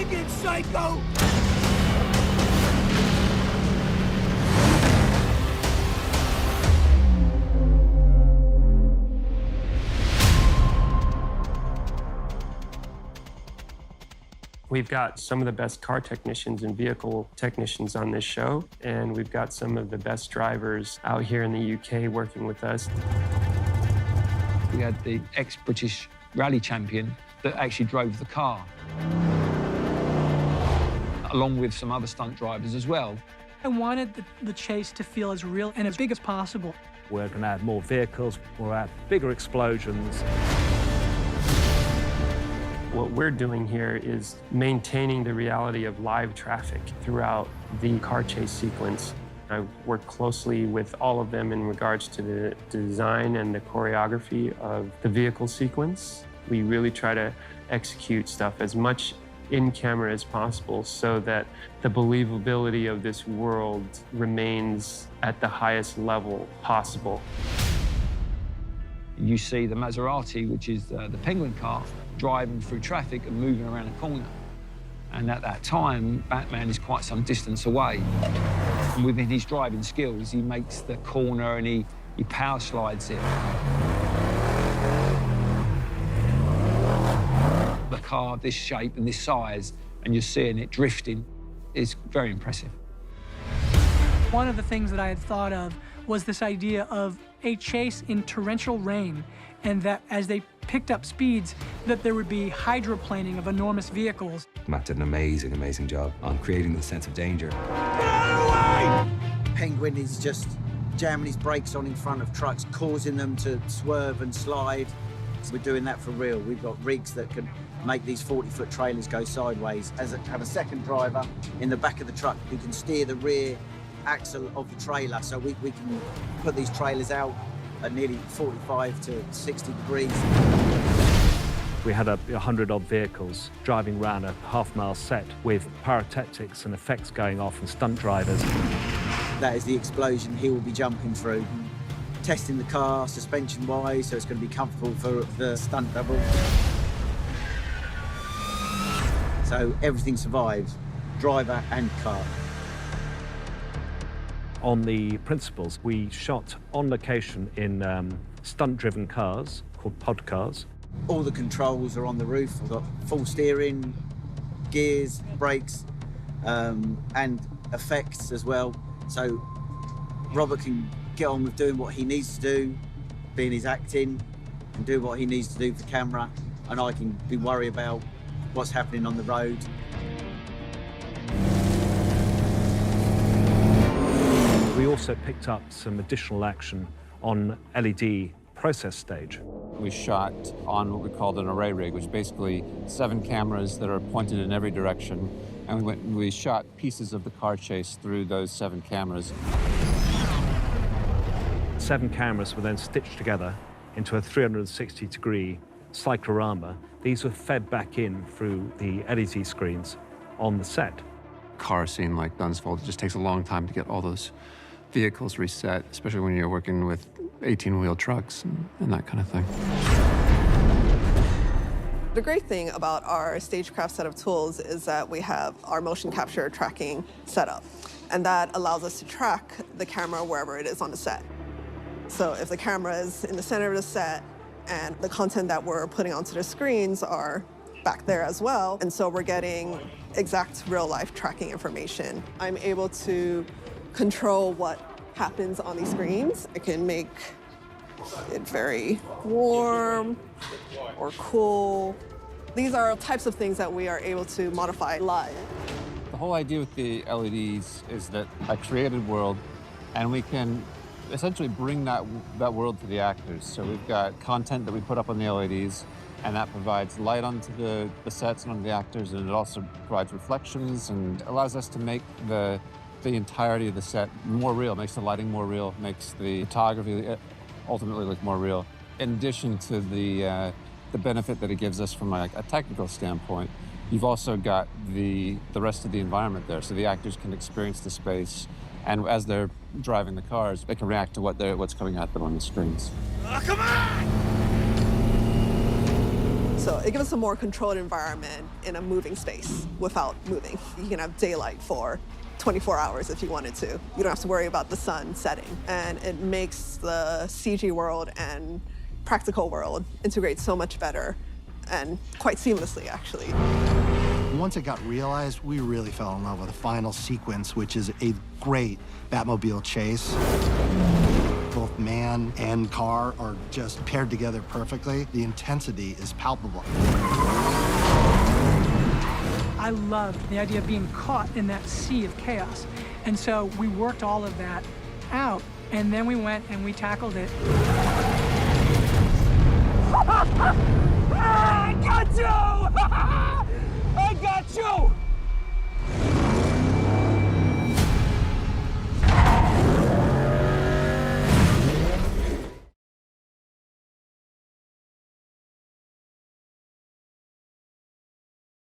Bring it, psycho! We've got some of the best car technicians and vehicle technicians on this show, and we've got some of the best drivers out here in the UK working with us. We had the ex-British rally champion that actually drove the car, along with some other stunt drivers as well. I wanted the chase to feel as real and as big as possible. We're going to add more vehicles, we'll add bigger explosions. What we're doing here is maintaining the reality of live traffic throughout the car chase sequence. I work closely with all of them in regards to the design and the choreography of the vehicle sequence. We really try to execute stuff as much in camera as possible so that the believability of this world remains at the highest level possible. You see the Maserati, which is the Penguin car, driving through traffic and moving around a corner. And at that time, Batman is quite some distance away. And within his driving skills, he makes the corner and he power slides it. The car of this shape and this size, and you're seeing it drifting, is very impressive. One of the things that I had thought of was this idea of a chase in torrential rain, and that as they picked up speeds, that there would be hydroplaning of enormous vehicles. Matt did an amazing, amazing job on creating the sense of danger. Penguin is just jamming his brakes on in front of trucks, causing them to swerve and slide. We're doing that for real. We've got rigs that can make these 40-foot trailers go sideways. Have a second driver in the back of the truck who can steer the rear axle of the trailer, so we can put these trailers out at nearly 45 to 60 degrees. We had 100-odd vehicles driving around a half-mile set with pyrotechnics and effects going off and stunt drivers. That is the explosion he will be jumping through. Testing the car suspension-wise, so it's going to be comfortable for the stunt double. So everything survives, driver and car. On the principles, we shot on location in stunt-driven cars called pod cars. All the controls are on the roof. We've got full steering, gears, brakes, and effects as well. So Robert can get on with doing what he needs to do, being his acting, and do what he needs to do for camera, and I can be worried about what's happening on the road. We also picked up some additional action on LED process stage. We shot on what we called an array rig, which is basically 7 cameras that are pointed in every direction. And we shot pieces of the car chase through those 7 cameras. 7 cameras were then stitched together into a 360-degree cyclorama. These were fed back in through the LED screens on the set. Car scene like Dunsfold, it just takes a long time to get all those vehicles reset, especially when you're working with 18-wheel trucks and that kind of thing. The great thing about our Stagecraft set of tools is that we have our motion capture tracking set up, and that allows us to track the camera wherever it is on the set. So if the camera is in the center of the set and the content that we're putting onto the screens are back there as well, and so we're getting exact real-life tracking information. I'm able to control what happens on these screens. I can make it very warm or cool. These are types of things that we are able to modify live. The whole idea with the LEDs is that a created world, and we can essentially bring that world to the actors. So we've got content that we put up on the LEDs, and that provides light onto the sets and onto the actors, and it also provides reflections and allows us to make the entirety of the set more real, makes the lighting more real, makes the photography ultimately look more real. In addition to the benefit that it gives us from a technical standpoint, you've also got the rest of the environment there, so the actors can experience the space, and as they're driving the cars, they can react to what's coming at them on the screens. Oh, come on! So it gives us a more controlled environment in a moving space without moving. You can have daylight for 24 hours if you wanted to. You don't have to worry about the sun setting. And it makes the CG world and practical world integrate so much better and quite seamlessly, actually. Once it got realized, we really fell in love with the final sequence, which is a great Batmobile chase. Both man and car are just paired together perfectly. The intensity is palpable. I loved the idea of being caught in that sea of chaos. And so we worked all of that out, and then we went and we tackled it. I got you! I got you!